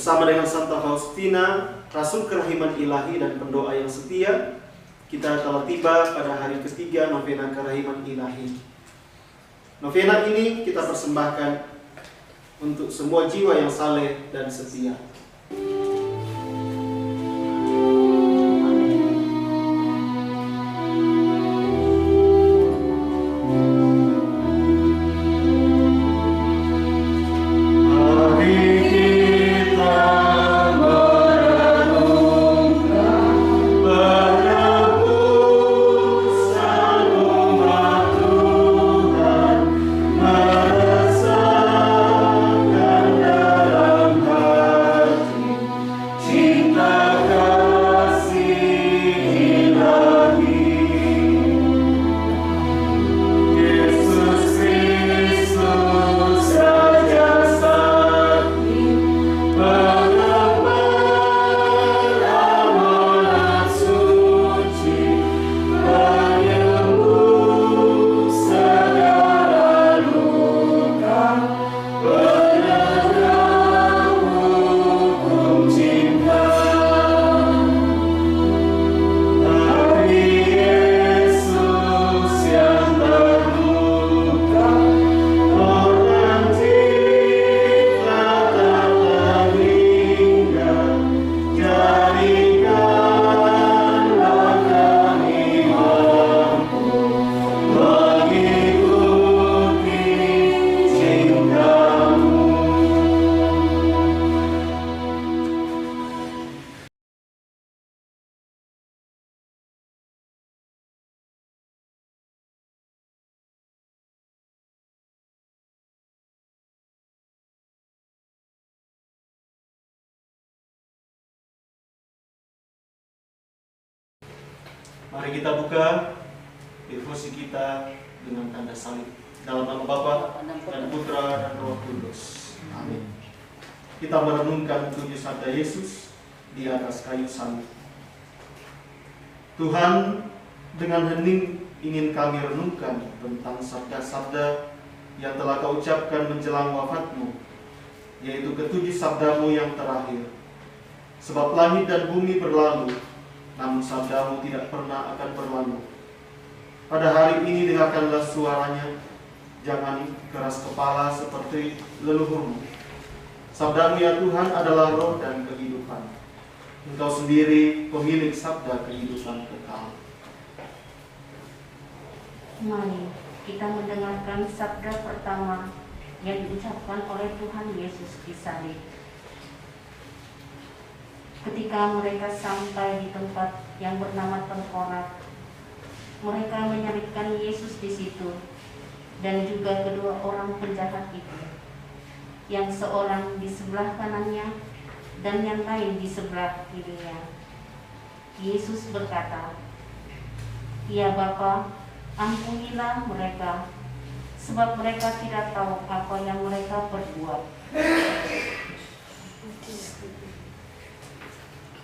Bersama dengan Santa Faustina, Rasul Kerahiman Ilahi dan pendoa yang setia, kita telah tiba pada hari ketiga novena Kerahiman Ilahi. Novena ini kita persembahkan untuk semua jiwa yang saleh dan setia. Mari kita buka devosi kita dengan tanda salib. Dalam nama Bapa dan Putra dan Roh Kudus. Amin. Kita merenungkan 7 sabda Yesus di atas kayu salib. Tuhan, dengan hening ingin kami renungkan tentang sabda-sabda yang telah Kau ucapkan menjelang wafatmu, yaitu ke-7 sabdamu yang terakhir. Sebab langit dan bumi berlalu, namun sabdamu tidak pernah akan berlalu. Pada hari ini dengarkanlah suaranya, jangan keras kepala seperti leluhurmu. Sabdamu ya Tuhan adalah roh dan kehidupan. Engkau sendiri pemilik sabda kehidupan kekal. Mari kita mendengarkan sabda pertama yang diucapkan oleh Tuhan Yesus di salib. Ketika mereka sampai di tempat yang bernama Tengkorak, mereka menyalibkan Yesus di situ, dan juga kedua orang penjahat itu, yang seorang di sebelah kanannya dan yang lain di sebelah kirinya. Yesus berkata, "Ya Bapa, ampunilah mereka, sebab mereka tidak tahu apa yang mereka perbuat."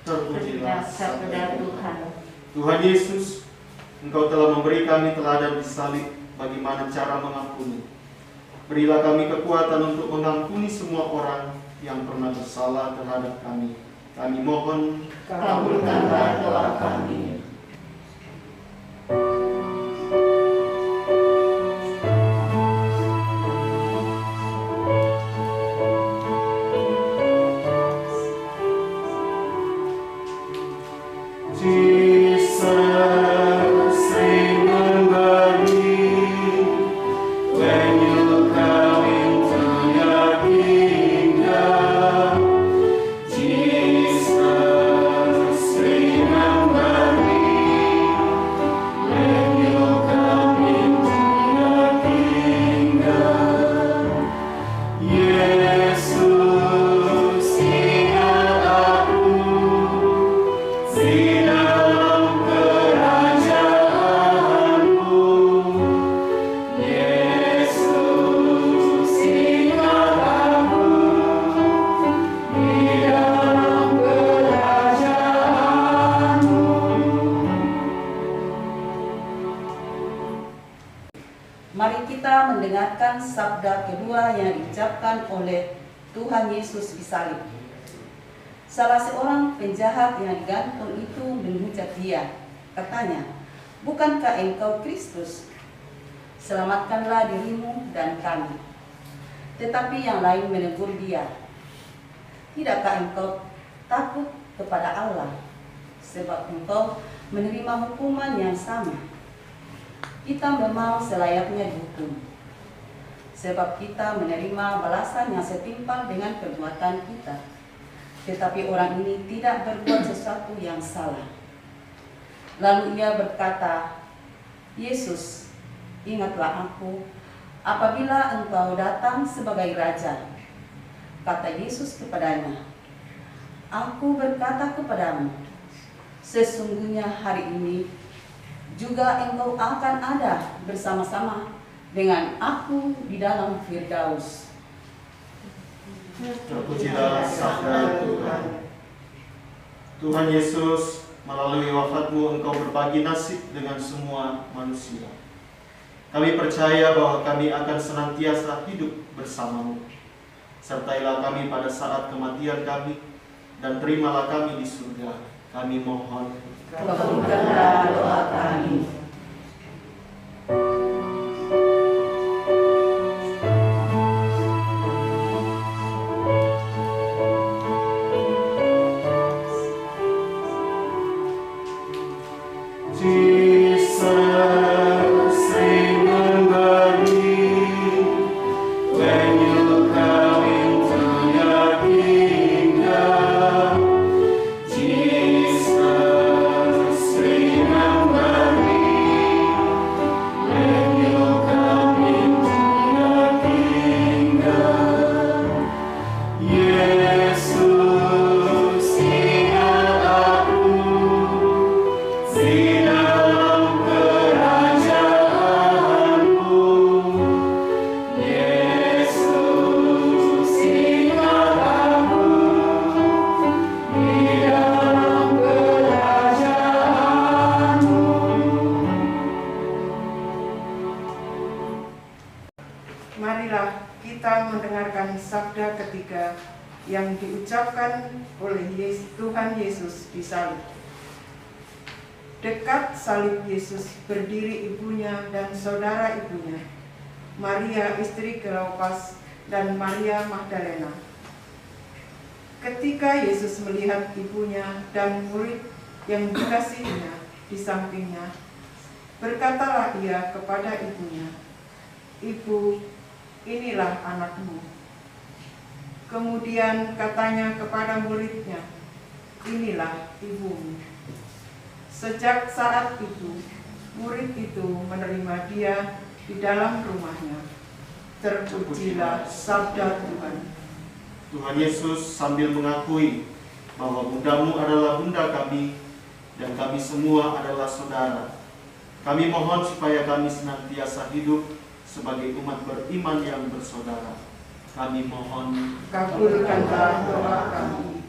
Terpujilah sabda Tuhan. Tuhan Yesus, Engkau telah memberi kami teladan di salib bagaimana cara mengampuni. Berilah kami kekuatan untuk mengampuni semua orang yang pernah bersalah terhadap kami. Kami mohon, kabulkanlah doa kami. Mari kita mendengarkan sabda kedua yang diucapkan oleh Tuhan Yesus di salib. Salah seorang penjahat yang digantung itu menghujat dia. Katanya, "Bukankah engkau Kristus? Selamatkanlah dirimu dan kami." Tetapi yang lain menegur dia, "Tidakkah engkau takut kepada Allah, sebab engkau menerima hukuman yang sama? Kita memang selayaknya dihukum, sebab kita menerima balasan yang setimpal dengan perbuatan kita. Tetapi orang ini tidak berbuat sesuatu yang salah." Lalu ia berkata, "Yesus, ingatlah aku apabila engkau datang sebagai raja." Kata Yesus kepadanya, "Aku berkata kepadamu, sesungguhnya hari ini juga engkau akan ada bersama-sama dengan aku di dalam Firdaus." Terpujilah sabda Tuhan. Tuhan Yesus, melalui wafatmu engkau berbagi nasib dengan semua manusia. Kami percaya bahwa kami akan senantiasa hidup bersamamu. Sertailah kami pada saat kematian kami, dan terimalah kami di surga. Kami mohon, Kabulkanlah doa kami. Marilah kita mendengarkan sabda ketiga yang diucapkan oleh Tuhan Yesus di salib. Dekat salib Yesus berdiri ibunya dan saudara ibunya, Maria istri Kleopas dan Maria Magdalena. Ketika Yesus melihat ibunya dan murid yang dikasihinya di sampingnya, berkatalah ia kepada ibunya, "Ibu, inilah anakmu." Kemudian katanya kepada muridnya, "Inilah ibumu." Sejak saat itu, murid itu menerima dia di dalam rumahnya. Terpujilah sabda Tuhan. Tuhan Yesus sambil mengakui bahwa bundamu adalah bunda kami dan kami semua adalah saudara. Kami mohon supaya kami senantiasa hidup sebagai umat beriman yang bersaudara. Kami mohon, Kabulkanlah doa kami.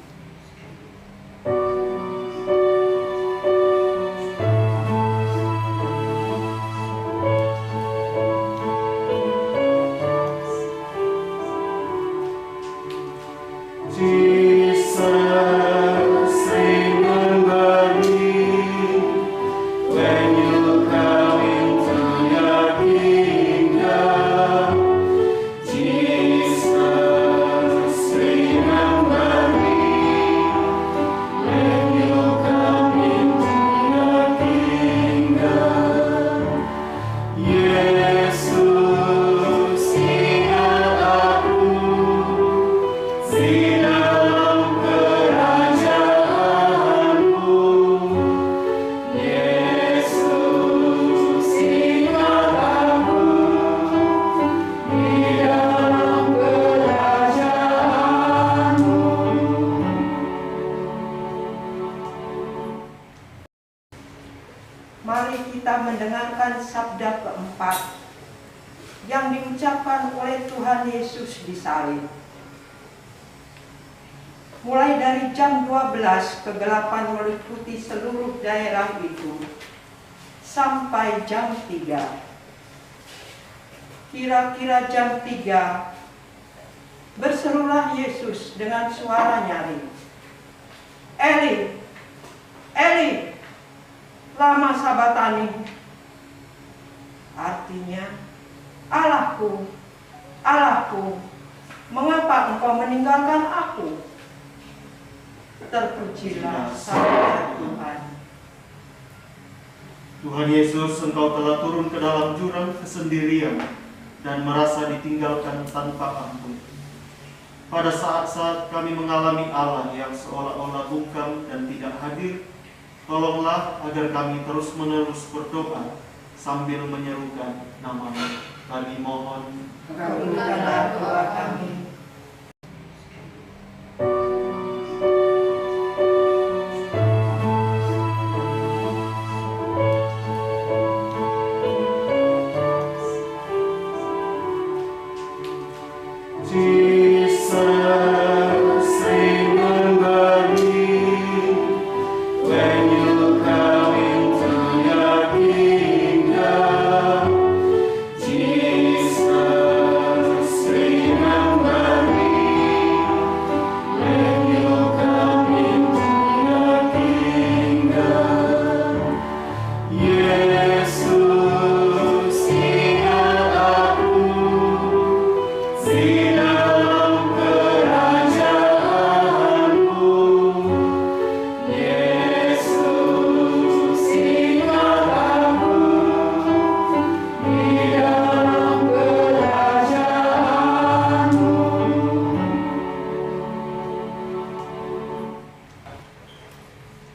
Mari kita mendengarkan sabda keempat yang diucapkan oleh Tuhan Yesus di salib. Mulai dari jam 12 kegelapan meliputi seluruh daerah itu sampai jam 3. Kira-kira jam 3 berserulah Yesus dengan suara nyaring, Eli, Eli, lama sabatani. Artinya, Allahku, Allahku, mengapa engkau meninggalkan aku? Terpujilah sabda Tuhan. Tuhan Yesus, Engkau telah turun ke dalam jurang kesendirian dan merasa ditinggalkan tanpa ampun. Pada saat-saat kami mengalami Allah yang seolah-olah bungkam dan tidak hadir, tolonglah agar kami terus-menerus berdoa sambil menyerukan nama-Mu. Kami mohon, Kabulkanlah doa kami.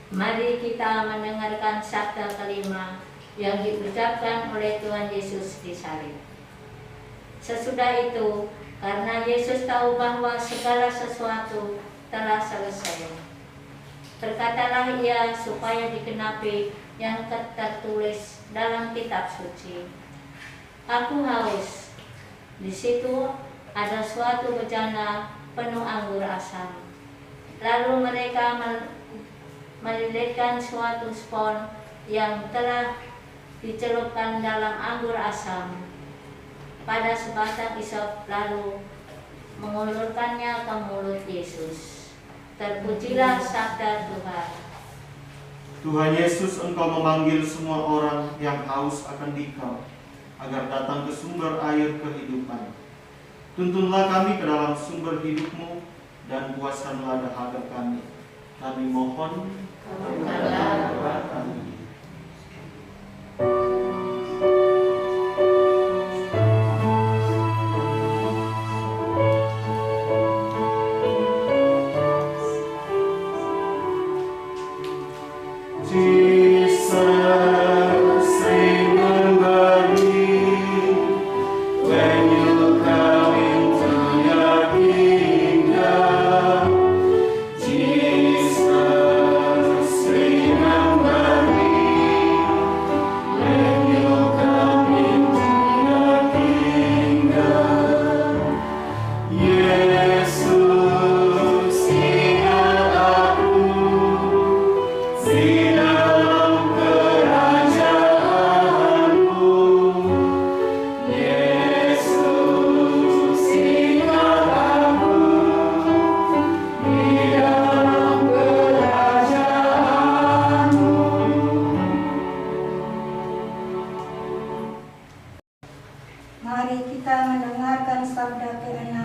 Mari kita mendengarkan sabda kelima yang diucapkan oleh Tuhan Yesus di salib. Sesudah itu, karena Yesus tahu bahwa segala sesuatu telah selesai, berkatalah ia supaya digenapi yang tertulis dalam kitab suci. Aku haus. Di situ ada suatu bejana penuh anggur asam. Lalu mereka melilitkan suatu spon yang telah dicelupkan dalam anggur asam pada sebatang isop, lalu mengulurkannya ke mulut Yesus. Terpujilah sabda Tuhan. Tuhan Yesus, Engkau memanggil semua orang yang haus akan Dikau agar datang ke sumber air kehidupan. Tuntunlah kami ke dalam sumber hidup-Mu dan puaskanlah dahaga kami. Kami mohon, kabulkanlah doa kami. Mari kita mendengarkan sabda ke-6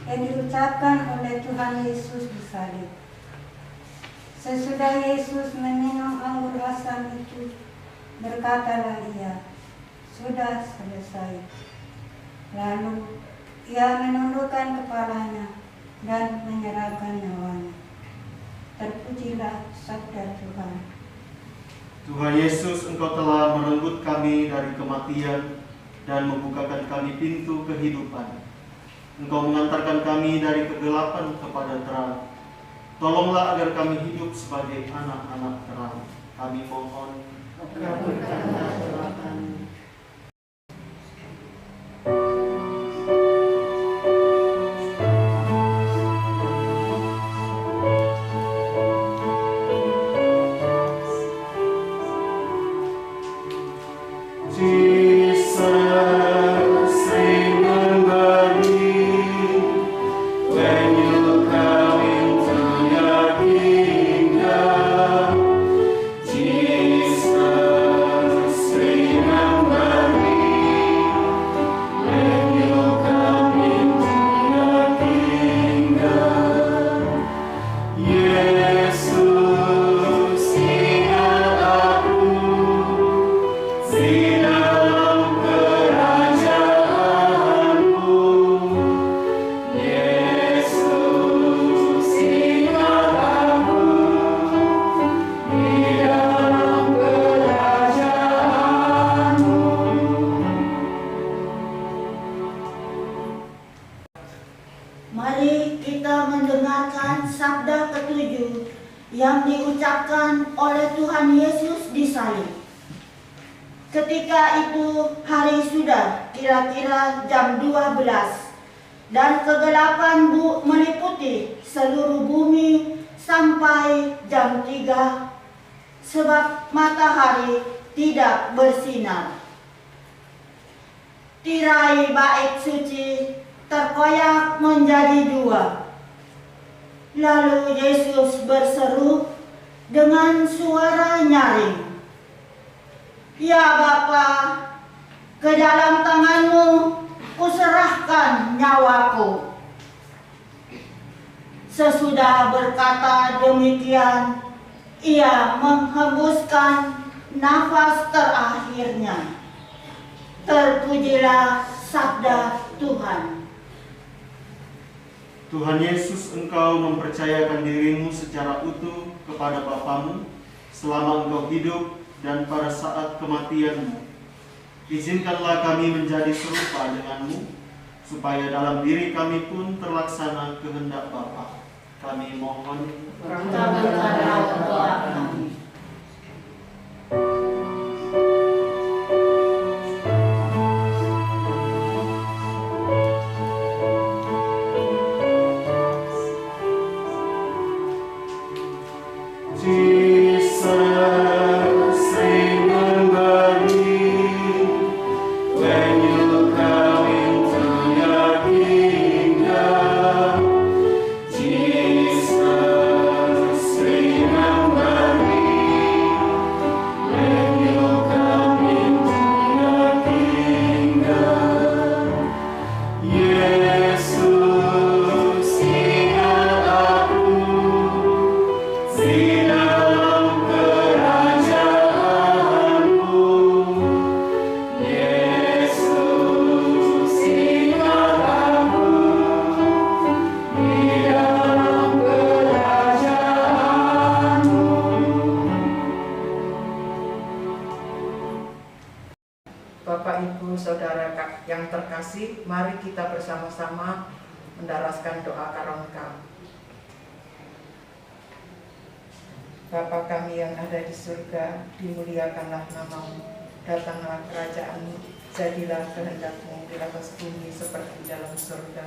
yang diucapkan oleh Tuhan Yesus di salib. Sesudah Yesus meminum anggur asam itu, berkatalah ia, "Sudah selesai." Lalu ia menundukkan kepalanya dan menyerahkan nyawanya. Terpujilah sabda Tuhan. Tuhan Yesus, Engkau telah merenggut kami dari kematian dan membukakan kami pintu kehidupan. Engkau mengantarkan kami dari kegelapan kepada terang. Tolonglah agar kami hidup sebagai anak-anak terang. Kami mohon, Kabulkanlah doa kami. when you come into your kingdom. Mari kita mendengarkan sabda ketujuh yang diucapkan oleh Tuhan Yesus di salib. Ketika itu hari sudah kira-kira jam 12 dan kegelapan meliputi seluruh bumi sampai jam 3 sebab matahari tidak bersinar. Tirai bait suci terkoyak menjadi 2. Lalu Yesus berseru dengan suara nyaring, "Ya Bapa, ke dalam tangan-Mu kuserahkan nyawaku." Sesudah berkata demikian, Ia menghembuskan nafas terakhirnya. Terpujilah sabda Tuhan. Tuhan Yesus, Engkau mempercayakan dirimu secara utuh kepada Bapamu selama Engkau hidup dan pada saat kematian-Mu. Izinkanlah kami menjadi serupa dengan-Mu, supaya dalam diri kami pun terlaksana kehendak Bapa. Kami mohon, Kabulkanlah doa kami. Bapak, Ibu, Saudara yang terkasih, mari kita bersama-sama mendaraskan doa karonkam. Bapa kami yang ada di surga, dimuliakanlah nama-Mu, datanglah kerajaan-Mu, jadilah kehendak-Mu di atas bumi seperti dalam surga.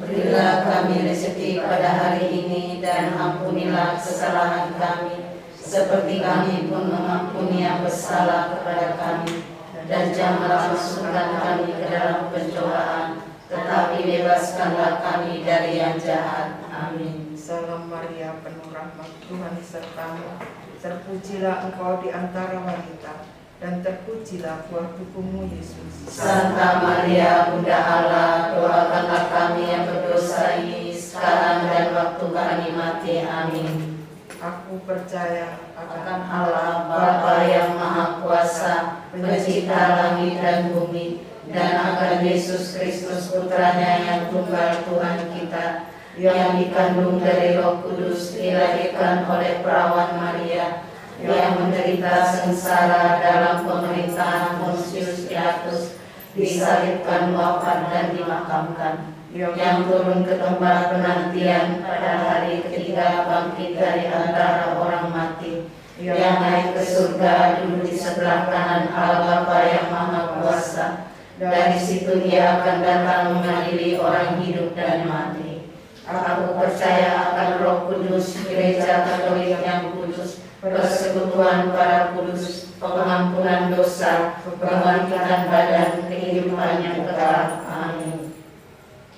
Berilah kami rezeki pada hari ini dan ampunilah kesalahan kami, seperti kami pun mengampuni yang bersalah kepada kami. Dan janganlah masukkan kami ke dalam pencobaan, tetapi bebaskanlah kami dari yang jahat. Amin. Salam Maria, penuh rahmat, Tuhan sertamu. Terpujilah engkau di antara wanita, dan terpujilah buah tubuhmu Yesus. Santa Maria, Bunda Allah, doakanlah kami yang berdosa ini, sekarang dan waktu kami mati. Amin. Aku percaya Akan Allah Bapa yang Maha Kuasa, pencipta langit dan bumi, dan akan Yesus Kristus Putranya yang tunggal Tuhan kita, yang dikandung dari Roh Kudus, dilahirkan oleh perawan Maria, yang menderita sengsara dalam pemerintahan Pontius Pilatus, disalibkan, wafat dan dimakamkan, yang turun ke tempat penantian, pada hari ketiga bangkit dari antara orang mati, yang naik ke surga, duduk di sebelah kanan Allah Bapa yang Maha Kuasa. Dari situ Ia akan datang mengadili orang hidup dan mati. Aku percaya akan Roh Kudus, Gereja Katolik yang kudus, persekutuan para kudus, pengampunan dosa, kebangkitan badan, kehidupan yang kekal. Amin.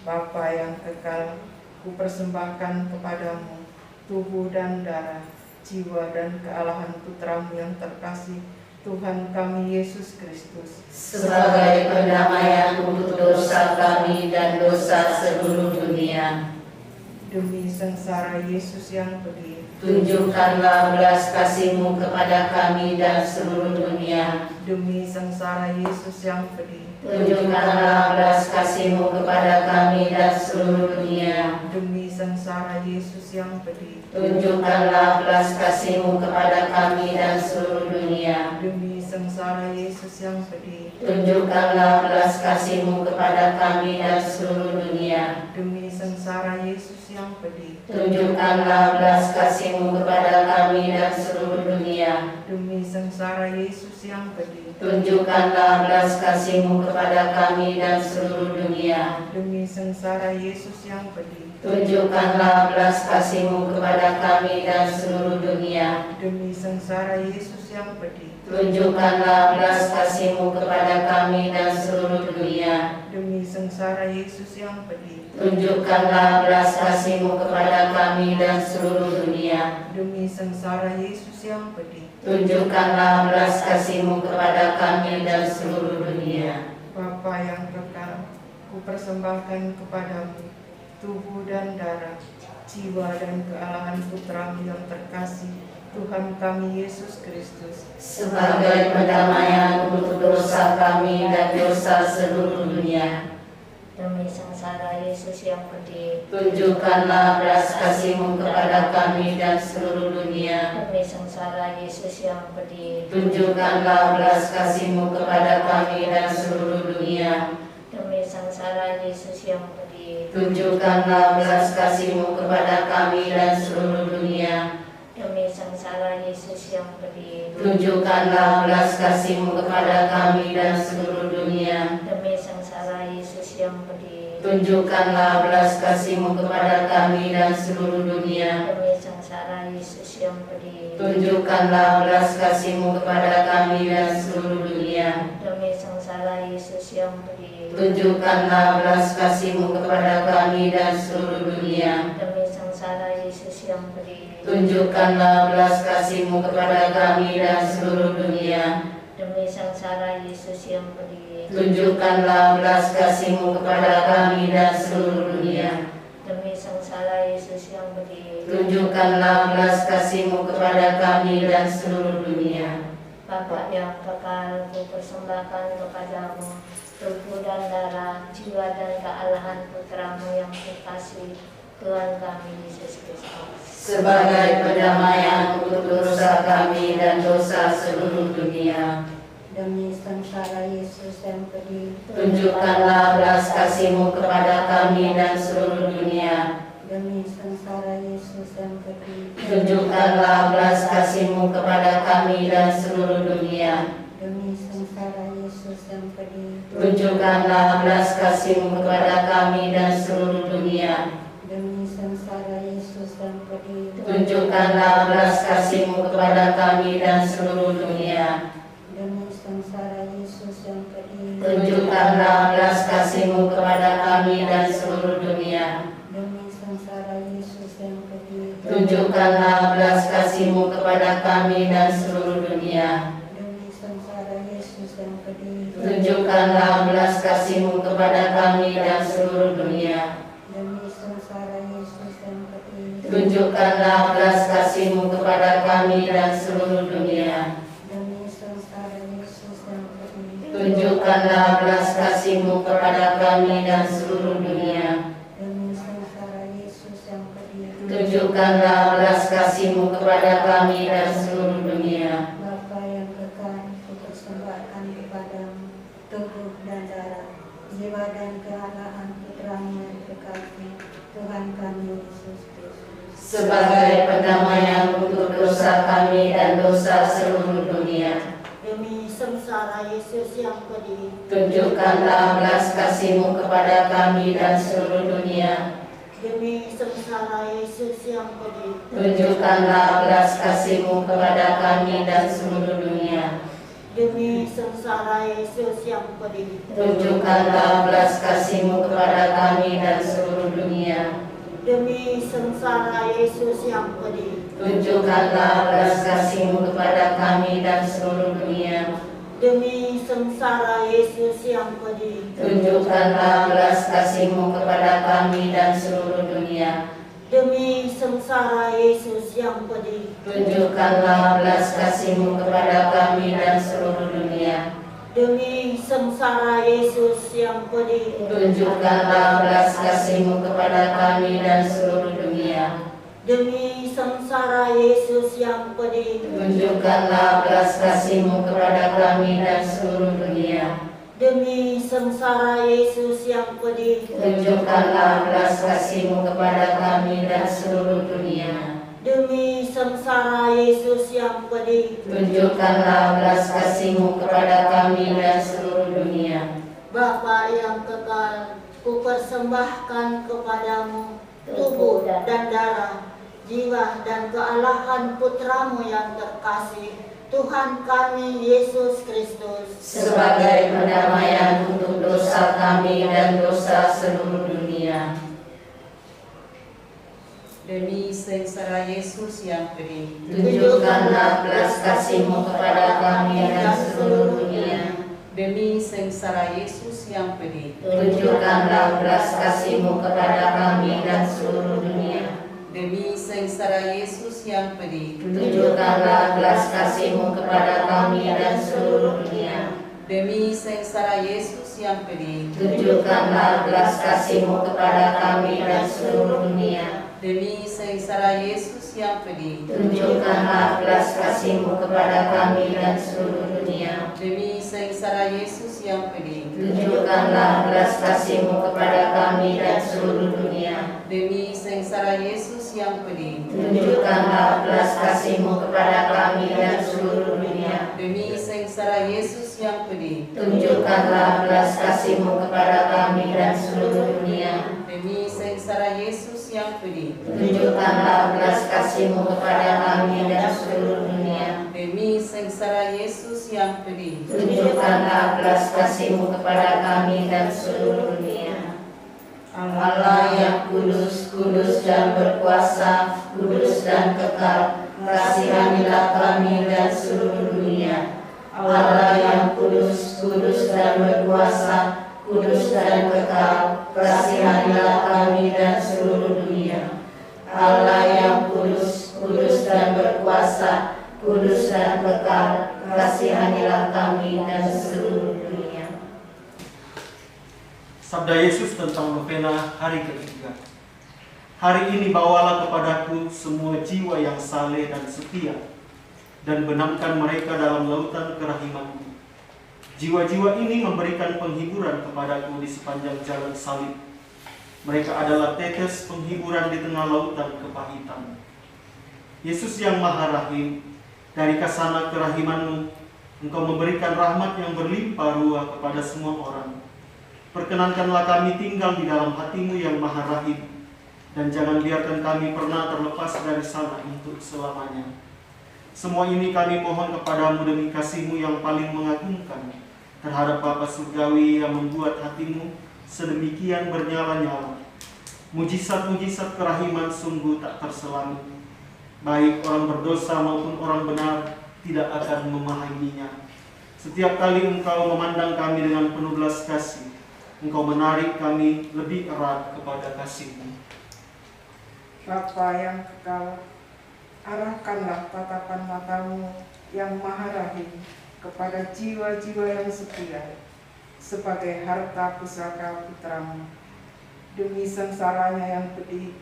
Bapa yang kekal, kupersembahkan kepadamu tubuh dan darah, jiwa dan kealahan Putramu yang terkasih, Tuhan kami Yesus Kristus, sebagai pendamaian untuk dosa kami dan dosa seluruh dunia. Demi sengsara Yesus yang pedih, tunjukkanlah belas kasih-Mu kepada kami dan seluruh dunia. Demi sengsara Yesus yang pedih, tunjukkanlah belas kasih-Mu kepada kami dan seluruh dunia. Demi sengsara Yesus yang pedih, tunjukkanlah belas kasih-Mu kepada kami dan seluruh dunia. Demi sengsara Yesus yang pedih, Tunjukkanlah belas kasih-Mu kepada kami dan seluruh dunia. demi sengsara Yesus yang pedih, Tunjukkanlah belas kasih-Mu kepada kami dan seluruh dunia. demi sengsara Yesus yang pedih, Tunjukkanlah belas kasih-Mu kepada kami dan seluruh dunia. demi sengsara Yesus yang pedih, Tunjukkanlah belas kasih-Mu kepada kami dan seluruh dunia. demi sengsara Yesus yang pedih, Tunjukkanlah belas kasih-Mu kepada kami dan seluruh dunia. demi sengsara Yesus yang pedih, Tunjukkanlah belas kasih-Mu kepada kami dan seluruh dunia. demi sengsara Yesus yang pedih. Tunjukkanlah belas kasih-Mu kepada kami dan seluruh dunia. Bapa yang kekal, kupersembahkan kepadamu tubuh dan darah, jiwa dan kealahan Putra-Mu yang terkasih, Tuhan kami Yesus Kristus, Sebagai pendamaian untuk dosa kami dan dosa seluruh dunia. Demi sengsara Yesus yang pedih, Tunjukkanlah belas kasih-Mu kepada kami dan seluruh dunia. demi sengsara Yesus yang pedih, Tunjukkanlah belas kasih-Mu kepada kami dan seluruh dunia. demi sengsara Yesus yang pedih, Tunjukkanlah belas kasih-Mu kepada kami dan seluruh dunia. demi sengsara Yesus yang pedih, Tunjukkanlah belas kasih-Mu kepada kami dan seluruh dunia. demi sengsara Yesus yang pedih, Tunjukkanlah belas kasih-Mu kepada kami dan seluruh dunia. demi sengsara Yesus yang pedih, Tunjukkanlah belas kasih-Mu kepada kami dan seluruh dunia. demi sengsara Yesus yang pedih, Tunjukkanlah belas kasih-Mu kepada kami dan seluruh dunia. demi sengsara Yesus yang pedih, Tunjukkanlah belas kasih-Mu kepada kami dan seluruh dunia. demi sengsara Yesus yang pedih, Tunjukkanlah belas kasih-Mu kepada kami dan seluruh dunia. demi sengsara Yesus yang pedih. Tunjukkanlah belas kasih-Mu kepada kami dan seluruh dunia. Bapa yang kekal, kupersembahkan kepadamu tubuh dan darah, jiwa dan kealahan Putra-Mu yang terkasih, Tuhan kami Yesus Kristus, Sebagai pendamaian untuk dosa kami dan dosa seluruh dunia. Demi sengsara Yesus yang pedih, Tunjukkanlah belas kasih-Mu kepada kami dan seluruh dunia. demi sengsara Yesus yang pedih, Tunjukkanlah belas kasih-Mu kepada kami dan seluruh dunia. demi sengsara Yesus yang pedih, Tunjukkanlah belas kasih-Mu kepada kami dan seluruh dunia. demi sengsara Yesus yang pedih, Tunjukkanlah belas kasih-Mu kepada kami dan seluruh dunia. demi sengsara Yesus yang pedih, Tunjukkanlah belas kasih-Mu kepada kami dan seluruh dunia. demi sengsara Yesus yang pedih, Tunjukkanlah belas kasih-Mu kepada kami dan seluruh dunia. demi sengsara Yesus yang pedih, Tunjukkanlah belas kasih-Mu kepada kami dan seluruh dunia. demi sengsara Yesus yang pedih, Tunjukkanlah belas kasih-Mu kepada kami dan seluruh dunia. demi sengsara Yesus yang pedih, Tunjukkanlah belas kasih-Mu kepada kami dan seluruh dunia. demi sengsara Yesus yang pedih, Tunjukkanlah belas kasih-Mu kepada kami dan seluruh dunia. Bapa yang kekal, kupersembahkan kepadamu tubuh dan darah, jiwa dan kealahan Putra-Mu yang terkasih, Tuhan kami Yesus Kristus, Sebagai pendamaian untuk dosa kami dan dosa seluruh dunia. Demi sengsara Yesus yang pedih, Tunjukkanlah belas kasih-Mu kepada kami dan seluruh dunia. demi sengsara Yesus yang pedih, Tunjukkanlah belas kasih-Mu kepada kami dan seluruh dunia. demi sengsara Yesus yang pedih, Tunjukkanlah belas kasih-Mu kepada kami dan seluruh dunia. demi sengsara Yesus yang pedih, Tunjukkanlah belas kasih-Mu kepada kami dan seluruh dunia. demi sengsara Yesus yang pedih, Tunjukkanlah belas kasih-Mu kepada kami dan seluruh dunia. demi sengsara Yesus yang pedih, Tunjukkanlah belas kasih-Mu kepada kami dan seluruh dunia. demi sengsara Yesus yang pedih, Tunjukkanlah belas kasih-Mu kepada kami dan seluruh dunia. demi sengsara sengsara Yesus yang pedih, Tunjukkanlah belas kasih-Mu kepada kami dan seluruh dunia. demi sengsara Yesus yang pedih, Tunjukkanlah belas kasih-Mu kepada kami dan seluruh dunia. demi sengsara Yesus yang pedih, Tunjukkanlah belas kasih-Mu kepada kami dan seluruh dunia. Bapa yang kekal, kupersembahkan kepadamu tubuh dan darah, jiwa dan kealahan Putramu yang terkasih, Tuhan kami Yesus Kristus, Sebagai pendamaian untuk dosa kami dan dosa seluruh dunia. Demi sengsara Yesus yang pedih, Tunjukkanlah belas kasih-Mu kepada kami dan seluruh dunia. demi sengsara Yesus yang pedih, Tunjukkanlah belas kasih-Mu kepada kami dan seluruh dunia. demi sengsara Yesus yang pedih, Tunjukkanlah belas kasih-Mu kepada kami dan seluruh dunia. demi sengsara Yesus yang pedih, Tunjukkanlah belas kasih-Mu kepada kami dan seluruh dunia. demi sengsara Yesus yang pedih, Tunjukkanlah belas kasih-Mu kepada kami dan seluruh dunia. demi sengsara Yesus yang pedih, Tunjukkanlah belas kasih-Mu kepada kami dan seluruh dunia. demi sengsara Yesus yang pedih, Tunjukkanlah belas kasih-Mu kepada kami dan seluruh dunia. demi sengsara Yesus yang pedih, Tunjukkanlah belas kasih-Mu kepada kami dan seluruh dunia. demi sengsara Yesus yang pedih, Tunjukkanlah belas kasih-Mu kepada kami dan seluruh dunia. demi sengsara Yesus yang pedih, Tunjukkanlah belas kasih-Mu kepada kami dan seluruh dunia. Allah yang kudus, kudus dan berkuasa, kudus dan kekal, kasihanilah kami dan seluruh dunia. Allah yang kudus, kudus dan berkuasa, kudus dan kekal, kasihanilah kami dan seluruh dunia. Allah yang kudus, kudus dan berkuasa, kudus dan kekal, kasihanilah kami dan seluruh dunia. Sabda Yesus tentang novena hari ketiga. Hari ini bawalah kepadaku semua jiwa yang saleh dan setia, dan benamkan mereka dalam lautan kerahimanmu. Jiwa-jiwa ini memberikan penghiburan kepadaku di sepanjang jalan salib. Mereka adalah tetes penghiburan di tengah lautan kepahitan. Yesus yang Maha Rahim, dari kasana kerahimanmu, Engkau memberikan rahmat yang berlimpah ruah kepada semua orang. Perkenankanlah kami tinggal di dalam hati-Mu yang Maha Rahim, dan jangan biarkan kami pernah terlepas dari sana untuk selamanya. Semua ini kami mohon kepadamu demi kasih-Mu yang paling mengagumkan terhadap Bapa Surgawi yang membuat hati-Mu sedemikian bernyala-nyala. Mujizat-mujizat kerahiman sungguh tak terselami. Baik orang berdosa maupun orang benar tidak akan memahaminya. Setiap kali Engkau memandang kami dengan penuh belas kasih, Engkau menarik kami lebih erat kepada kasih-Mu. Bapa yang kekal, arahkanlah tatapan mata-Mu yang Maha Rahim kepada jiwa-jiwa yang setia sebagai harta pusaka Putra-Mu. Demi sengsaranya yang pedih,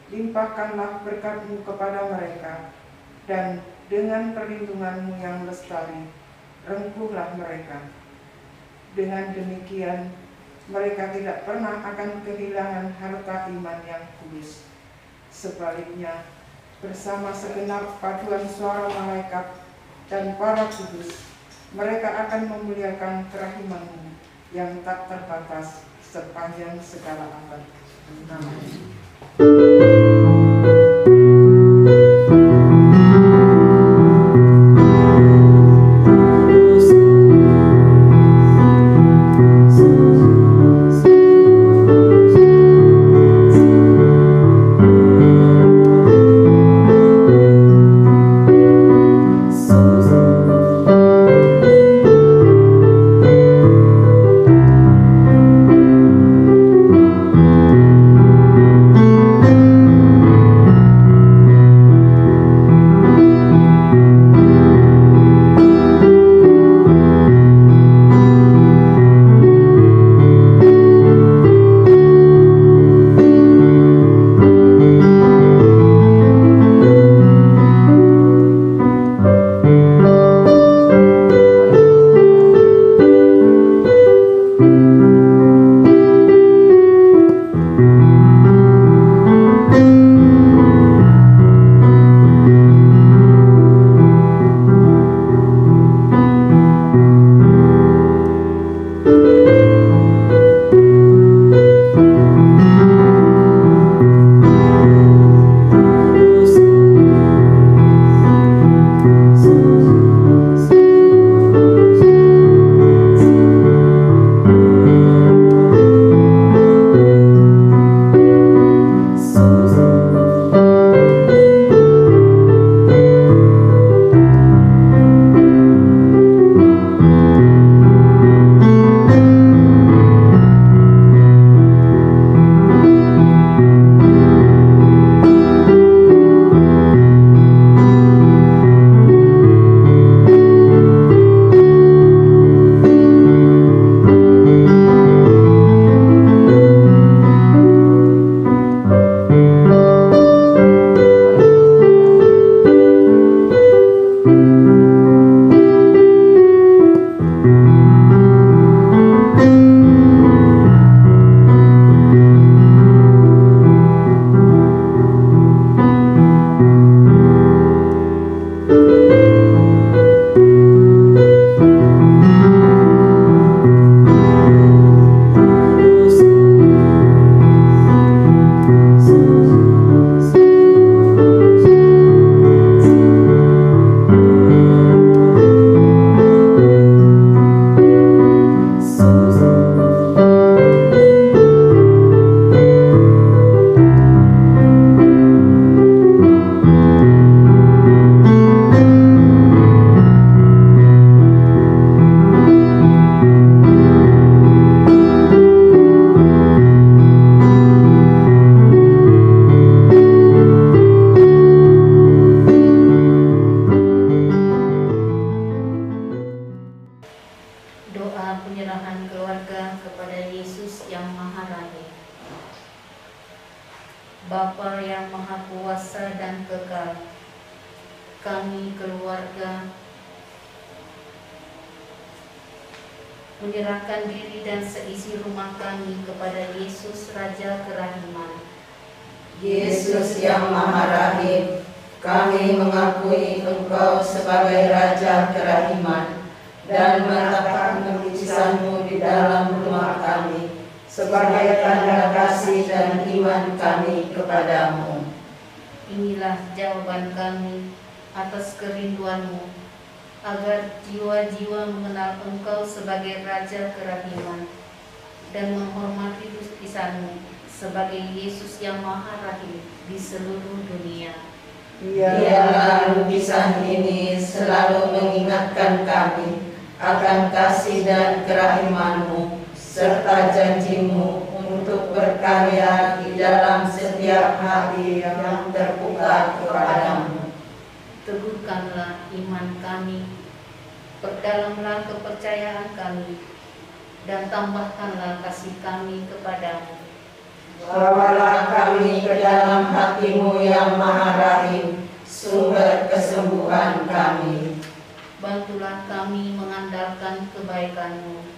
limpahkanlah berkat-Mu kepada mereka, dan dengan perlindungan-Mu yang lestari, rengkuhlah mereka. Dengan demikian, mereka tidak pernah akan kehilangan harta iman yang kudus. Sebaliknya, bersama segenap paduan suara malaikat dan para kudus, mereka akan memuliakan kerahiman-Mu yang tak terbatas sepanjang segala abad. Amin. Bapa yang Maha Kuasa dan Kekal, kami keluarga menyerahkan diri dan seisi rumah kami kepada Yesus Raja Kerahiman. Yesus yang Maha Rahim, kami mengakui Engkau sebagai Raja Kerahiman dan meletakkan lukisan-Mu di dalam rumah kami sebagai tanda kasih dan iman kami kepadamu. Inilah jawaban kami atas kerinduan-Mu, agar jiwa-jiwa mengenal Engkau sebagai Raja Kerahiman dan menghormati lukisan-Mu sebagai Yesus yang Maha Rahim di seluruh dunia. Biarlah lukisan ini selalu mengingatkan kami akan kasih dan kerahiman-Mu serta janji-Mu untuk berkarya di dalam setiap hati yang terbuka kepadamu. Teguhkanlah iman kami, perdalamlah kepercayaan kami, dan tambahkanlah kasih kami kepadamu. Bawalah kami ke dalam hati-Mu yang Maha Rahim, sumber kesembuhan kami. Bantulah kami mengandalkan kebaikan-Mu.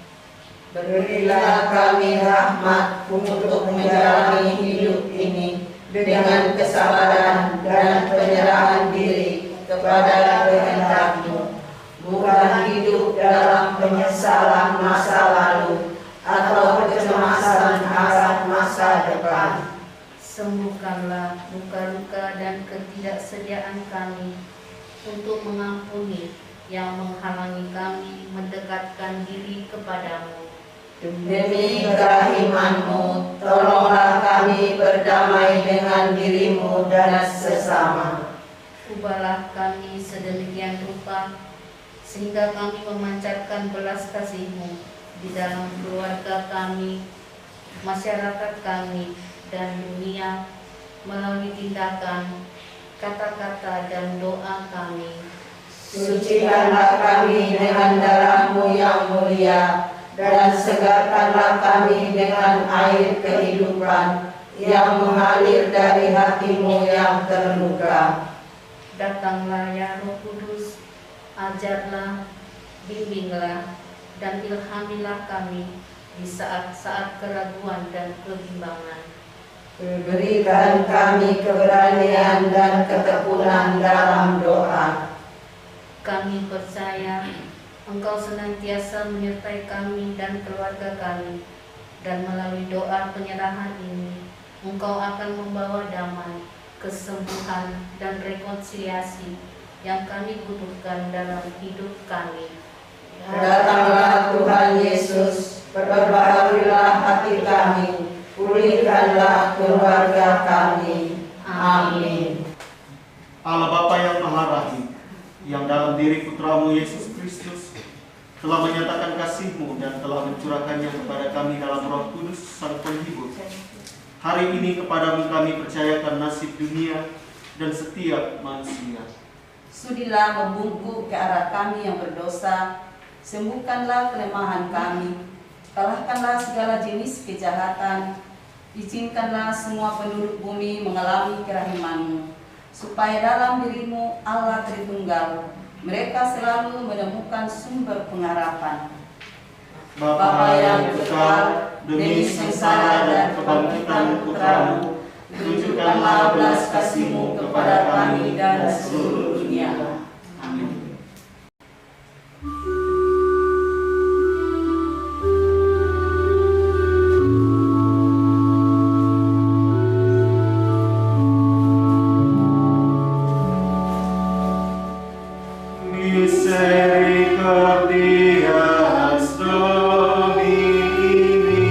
Berilah kami rahmat untuk menjalani hidup ini dengan kesabaran dan penyerahan diri kepada kehendak-Mu, bukan hidup dalam penyesalan masa lalu atau kecemasan akan masa depan. Sembuhkanlah luka-luka dan ketidaksediaan kami untuk mengampuni yang menghalangi kami mendekatkan diri kepadamu. Demi kerahiman-Mu, tolonglah kami berdamai dengan diri-Mu dan sesama. Ubahlah kami sedemikian rupa sehingga kami memancarkan belas kasih-Mu di dalam keluarga kami, masyarakat kami, dan dunia melalui tindakan, kata-kata, dan doa kami. Sucikanlah kami dengan darah-Mu yang mulia, dan segarkanlah kami dengan air kehidupan yang mengalir dari hati-Mu yang terluka. Datanglah ya Roh Kudus, ajarlah, bimbinglah, dan ilhamilah kami di saat-saat keraguan dan kebimbangan. Berikan kami keberanian dan ketekunan dalam doa. Kami percaya Engkau senantiasa menyertai kami dan keluarga kami, dan melalui doa penyerahan ini Engkau akan membawa damai, kesembuhan, dan rekonsiliasi yang kami butuhkan dalam hidup kami. Datanglah Tuhan Yesus, perbaharilah hati kami, pulihkanlah keluarga kami. Amin. Allah Bapa yang Maha Rahim, yang dalam diri Putra-Mu Yesus Kristus telah menyatakan kasih-Mu dan telah mencurahkannya kepada kami dalam Roh Kudus Sang Penghibur. Hari ini kepadamu kami percayakan nasib dunia dan setiap manusia. Sudilah membungkuk ke arah kami yang berdosa, sembuhkanlah kelemahan kami, kalahkanlah segala jenis kejahatan, izinkanlah semua penduduk bumi mengalami kerahiman-Mu, supaya dalam diri-Mu Allah Tritunggal, mereka selalu menemukan sumber pengharapan. Bapa yang kekal, demi sengsara dan kebangkitan Putra-Mu, tunjukkanlah belas kasih-Mu kepada kami dan seluruh dunia. Amin. Misericordias Domini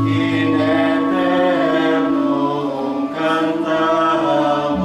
in aeternum cantamus.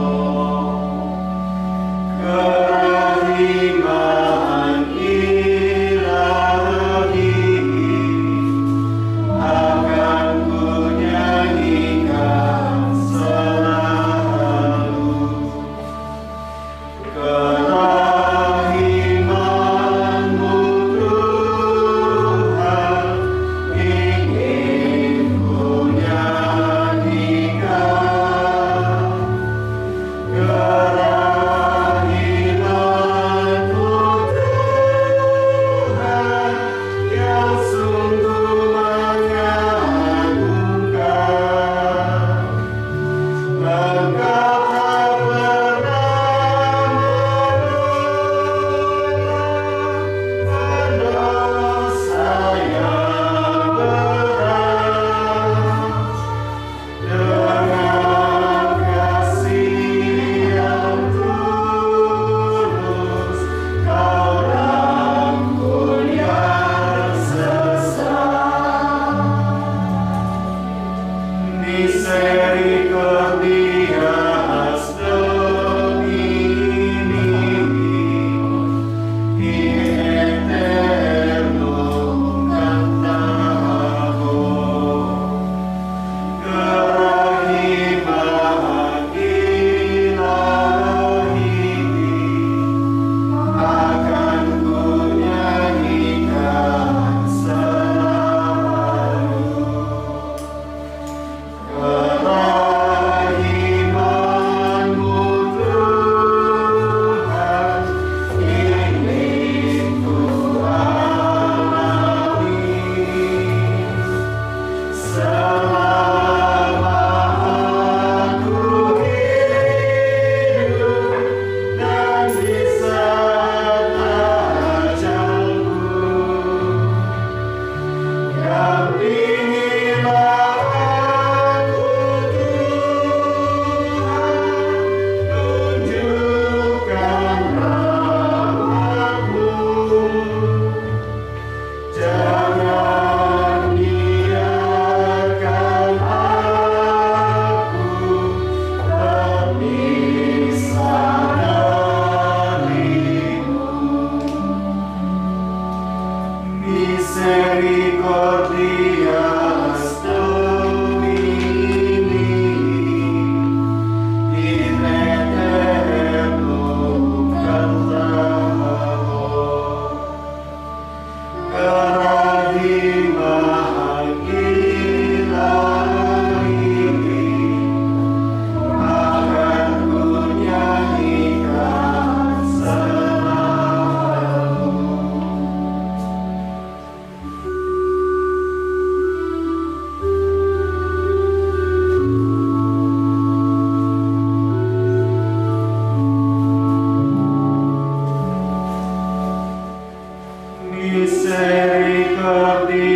Misericordiae